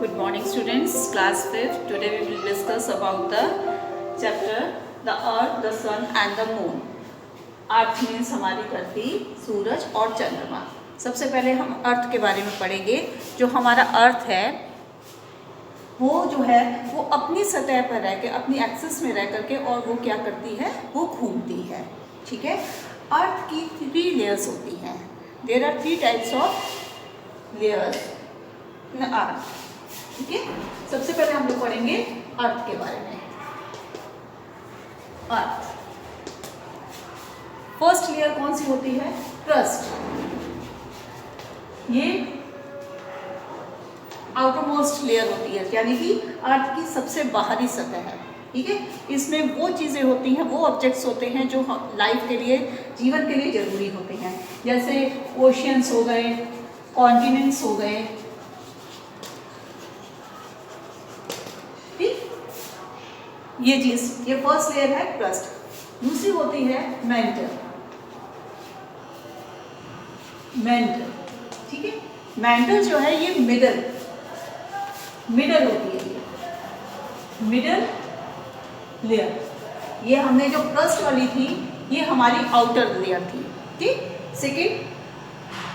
Good morning students, class 5th. Today we will discuss about the chapter the earth, the sun and the moon. Earth means हमारी धरती, सूरज और चंद्रमा। सबसे पहले हम अर्थ के बारे में पढ़ेंगे। जो हमारा अर्थ है वो जो है वो अपनी सतह पर रह के, अपनी एक्सिस में रह करके, और वो क्या करती है, वो घूमती है। ठीक है। अर्थ की 3 लेयर्स होती हैं। There are 3 types of layers in Earth. ठीक है। सबसे पहले हम लोग पढ़ेंगे अर्थ के बारे में। अर्थ फर्स्ट लेयर कौन सी होती है? क्रस्ट। ये आउटरमोस्ट लेयर होती है, यानी कि अर्थ की सबसे बाहरी सतह है। ठीक है। इसमें वो चीज़ें होती हैं, वो ऑब्जेक्ट्स होते हैं जो लाइफ के लिए, जीवन के लिए जरूरी होते हैं। जैसे ओशियंस हो गए, कॉन्टिनेंट्स हो गए। ठीक। ये चीज, ये फर्स्ट लेयर है क्रस्ट। दूसरी होती है मेंटल। मेंटल, ठीक है। मेंटल जो है ये मिडल होती है, ये मिडल लेयर। ये हमने जो क्रस्ट वाली थी ये हमारी आउटर लेयर थी। ठीक। सेकेंड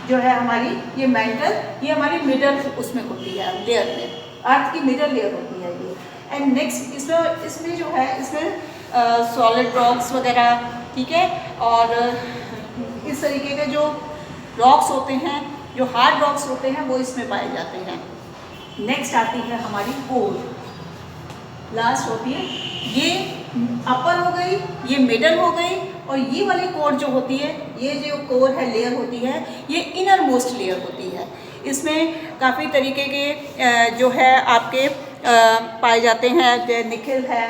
जो है हमारी ये मेंटल, ये हमारी मिडल उसमें होती है, लेयर में, अर्थ की मिडल लेयर होती है ये। एंड नेक्स्ट इसमें जो है, इसमें सॉलिड रॉक्स वगैरह, ठीक है, और इस तरीके के जो रॉक्स होते हैं, जो हार्ड रॉक्स होते हैं, वो इसमें पाए जाते हैं। नेक्स्ट आती है हमारी कोर, लास्ट होती है। ये अपर हो गई, ये मिडल हो गई, और ये वाली कोर जो होती है, ये जो कोर है, लेयर होती है, ये इनर मोस्ट लेयर होती है। इसमें काफ़ी तरीके के जो है आपके पाए जाते हैं। निकेल है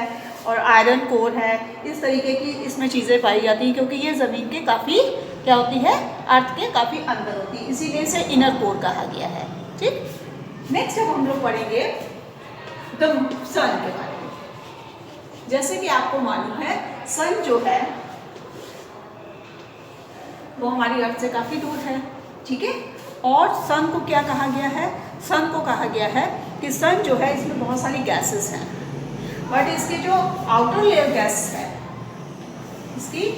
और आयरन कोर है, इस तरीके की इसमें चीज़ें पाई जाती हैं, क्योंकि ये ज़मीन के काफ़ी क्या होती है, अर्थ के काफ़ी अंदर होती है, इसीलिए इसे इनर कोर कहा गया है। ठीक। नेक्स्ट अब हम लोग पढ़ेंगे द सन के बारे में। जैसे कि आपको मालूम है, सन जो है वो हमारी अर्थ से काफ़ी दूर है। ठीक है। और सन को क्या कहा गया है? सन को कहा गया है कि सन जो है इसमें बहुत सारी गैसेस हैं, बट इसके जो आउटर लेयर गैस है, इसकी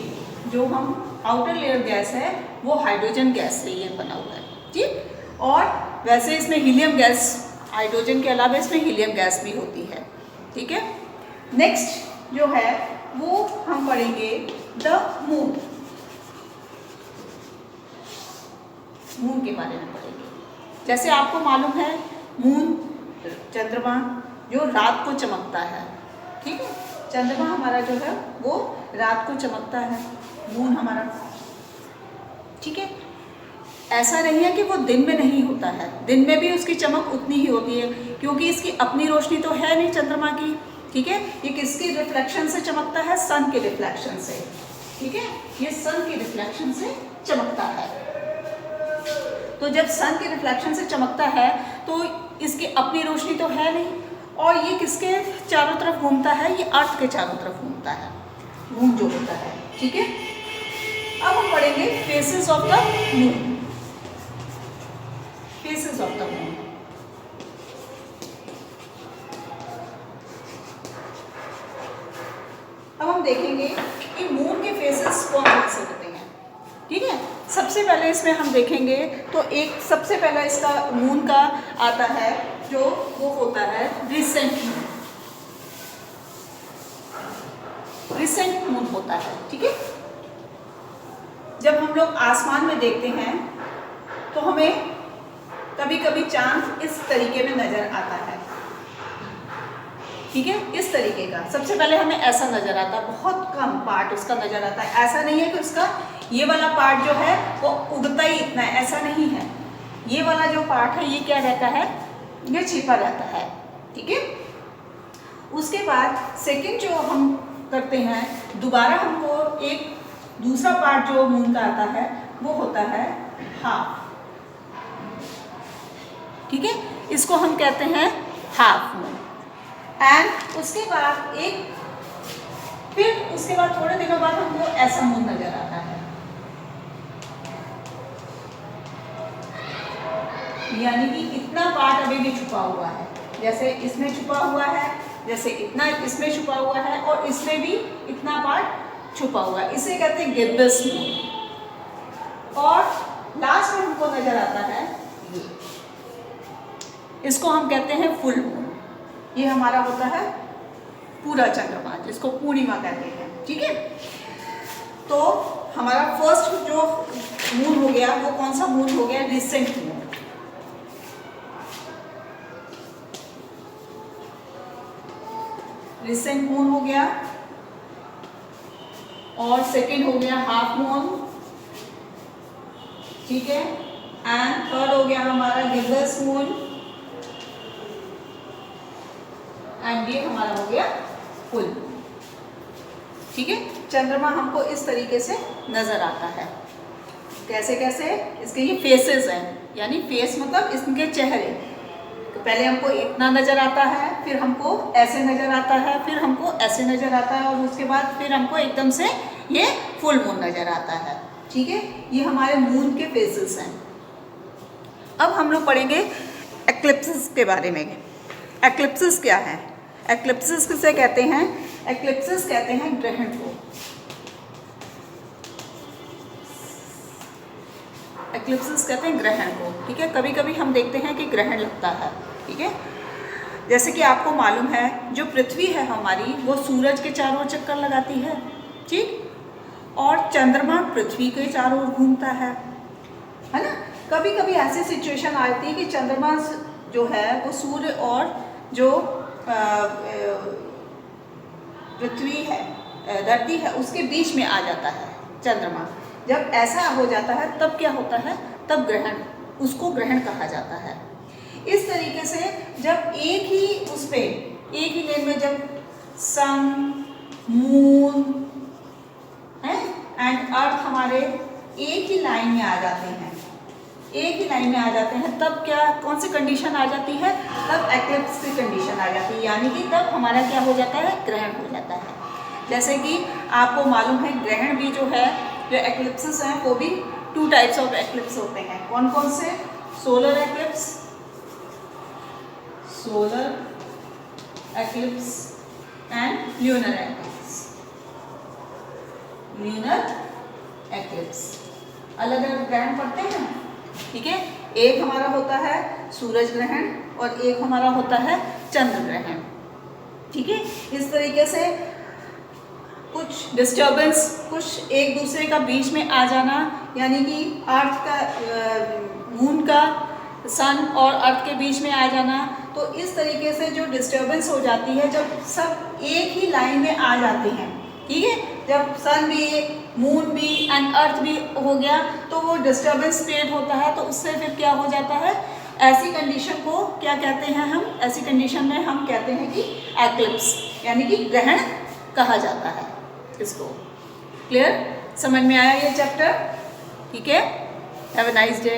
जो हम आउटर लेयर गैस है वो हाइड्रोजन गैस से ये बना हुआ है। ठीक। और वैसे इसमें हीलियम गैस, हाइड्रोजन के अलावा इसमें हीलियम गैस भी होती है। ठीक है। नेक्स्ट जो है वो हम पढ़ेंगे द मून। मून के बारे में पढ़ेंगे। जैसे आपको मालूम है, मून, चंद्रमा जो रात को चमकता है। ठीक है। चंद्रमा हमारा जो है वो रात को चमकता है, मून हमारा। ठीक है। ऐसा नहीं है कि वो दिन में नहीं होता है, दिन में भी उसकी चमक उतनी ही होती है, क्योंकि इसकी अपनी रोशनी तो है नहीं चंद्रमा की। ठीक है। ये किसकी रिफ्लेक्शन से चमकता है? सन के रिफ्लेक्शन से। ठीक है। ये सन के रिफ्लेक्शन से चमकता है। तो जब सन के रिफ्लेक्शन से चमकता है तो इसकी अपनी रोशनी तो है नहीं, और ये किसके चारों तरफ घूमता है? ये अर्थ के चारों तरफ घूमता है, मून जो होता है। ठीक है। अब हम पढ़ेंगे faces of the moon. Faces of the moon. अब हम देखेंगे कि मून के फेसेस कौन कौन से होते हैं। ठीक है। सबसे पहले इसमें हम देखेंगे तो एक सबसे पहला इसका मून का आता है, जो वो होता है रिसेंट मून। रिसेंट मून होता है। ठीक है। जब हम लोग आसमान में देखते हैं तो हमें कभी कभी चांद इस तरीके में नजर आता है। ठीक है। इस तरीके का सबसे पहले हमें ऐसा नजर आता है, बहुत कम पार्ट उसका नजर आता है। ऐसा नहीं है कि उसका ये वाला पार्ट जो है वो उगता ही इतना है, ऐसा नहीं है। ये वाला जो पार्ट है ये क्या रहता है, ये छिपा रहता है। ठीक है। उसके बाद सेकंड जो हम करते हैं, दोबारा हमको एक दूसरा पार्ट जो मून का आता है वो होता है हाफ। ठीक है। इसको हम कहते हैं हाफ मून। एंड उसके बाद फिर उसके बाद थोड़े दिनों बाद हमको ऐसा मून नजर आता है, यानी कि इतना पार्ट अभी भी छुपा हुआ है। जैसे इसमें छुपा हुआ है, जैसे इतना इसमें छुपा हुआ है और इसमें भी इतना पार्ट छुपा हुआ है, इसे कहते हैं गिब्बस मून। और लास्ट में हमको नजर आता है ये, इसको हम कहते हैं फुल मून। ये हमारा होता है पूरा चंद्रमा, जिसको पूर्णिमा कहते हैं। ठीक है, तो हमारा फर्स्ट जो मून हो गया वो कौन सा मून हो गया? Recent moon. रिसेंट मून हो गया। और सेकेंड हो गया हाफ मून। ठीक है, एंड थर्ड हो गया हमारा गिब्बस मून, एंड ये हमारा हो गया फुल मून। ठीक है, चंद्रमा हमको इस तरीके से नजर आता है। कैसे कैसे? इसके ये फेसेस हैं, यानी फेस मतलब इसके चेहरे। तो पहले हमको इतना नजर आता है, फिर हमको ऐसे नजर आता है, फिर हमको ऐसे नजर आता है, और उसके बाद फिर हमको एकदम से ये फुल मून नजर आता है। ठीक है, ये हमारे मून के फेसेस हैं। अब हम लोग पढ़ेंगे एक्लिप्सिस के बारे में। एक्लिप्सिस क्या है? एक्लिप्सिस किसे कहते हैं? एक्लिप्सिस कहते हैं ग्रहण को। एक्लिप्सिस कहते हैं ग्रहण को। ठीक है, कभी कभी हम देखते हैं कि ग्रहण लगता है। ठीक है, जैसे कि आपको मालूम है जो पृथ्वी है हमारी, वो सूरज के चारों ओर चक्कर लगाती है। ठीक, और चंद्रमा पृथ्वी के चारों ओर घूमता है ना। कभी कभी ऐसी सिचुएशन आती है कि चंद्रमा जो है वो सूर्य और जो पृथ्वी है, धरती है, उसके बीच में आ जाता है चंद्रमा। जब ऐसा हो जाता है तब क्या होता है? तब ग्रहण, उसको ग्रहण कहा जाता है। इस तरीके से जब एक ही उस पे, एक ही लेन में जब सन, मून एंड अर्थ हमारे एक ही लाइन में आ जाते हैं, एक ही लाइन में आ जाते हैं, तब क्या, कौन सी कंडीशन आ जाती है? तब एक्लिप्स की कंडीशन आ जाती है, यानी कि तब हमारा क्या हो जाता है? ग्रहण हो जाता है। जैसे कि आपको मालूम है ग्रहण भी जो है, जो एक्लिप्सिस हैं, वो भी 2 टाइप्स ऑफ एक्लिप्स होते हैं। कौन कौन से? Solar eclipse, solar eclipse and lunar eclipse. Lunar eclipse अलग अलग ग्रहण पड़ते हैं। ठीक है, एक हमारा होता है सूरज ग्रहण और एक हमारा होता है चंद्र ग्रहण। ठीक है, इस तरीके से कुछ डिस्टर्बेंस, कुछ एक दूसरे का बीच में आ जाना, यानी कि अर्थ का, मून का सन और अर्थ के बीच में आ जाना। तो इस तरीके से जो डिस्टर्बेंस हो जाती है, जब सब एक ही लाइन में आ जाते हैं, ठीक है, जब सन भी, मून भी एंड अर्थ भी हो गया, तो वो डिस्टर्बेंस क्रिएट होता है। तो उससे फिर क्या हो जाता है? ऐसी कंडीशन को क्या कहते हैं हम? ऐसी कंडीशन में हम कहते हैं कि एक्लिप्स, यानी कि ग्रहण कहा जाता है इसको। क्लियर? समझ में आया ये चैप्टर? ठीक है, हैव अ नाइस डे।